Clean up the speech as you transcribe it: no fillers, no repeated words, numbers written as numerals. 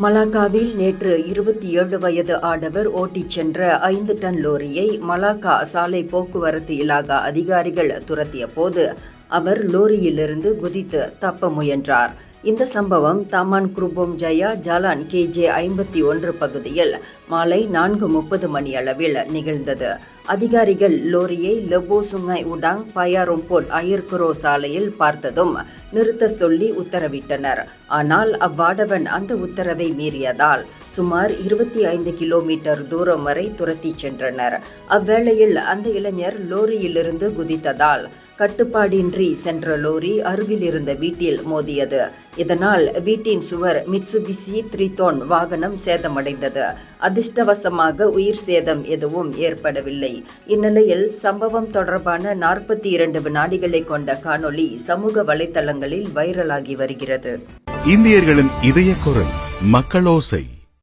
மலாக்காவில் நேற்று 27 வயது ஆடவர் ஓட்டிச் சென்ற 5 டன் லோரியை மலாக்கா சாலை போக்குவரத்து இலாகா அதிகாரிகள் துரத்திய போது அவர் லோரியிலிருந்து குதித்து தப்ப முயன்றார். இந்த சம்பவம் தாமான் குருபோங் ஜயா ஜாலான் KJ 51 பகுதியில் மாலை 4:30 மணியளவில் நிகழ்ந்தது. அதிகாரிகள் லோரியை லெபோ சுங்காய் உடாங் பயாரோம்போட் அயர்குரோ சாலையில் பார்த்ததும் நிறுத்த சொல்லி உத்தரவிட்டனர். ஆனால் அவ்வாடவன் அந்த உத்தரவை மீறியதால் சுமார் 25 கிலோமீட்டர் தூரம் வரை துரத்திச் சென்றனர். அவ்வேளையில் அந்த இளைஞர் லோரியிலிருந்து குதித்ததால் கட்டுப்பாடின்றி சென்ற லோரி அருகில் இருந்த வீட்டில் மோதியது. இதனால் வீட்டின் சுவர் மிட்சுபிஷி த்ரிதோன் வாகனம் சேதமடைந்தது. அதிர்ஷ்டவசமாக உயிர் சேதம் எதுவும் ஏற்படவில்லை. இந்நிலையில் சம்பவம் தொடர்பான 42 வினாடிகளை கொண்ட காணொளி சமூக வலைதளங்களில் வைரலாகி வருகிறது. இந்தியர்களின் இதய குரல் மக்களோசை.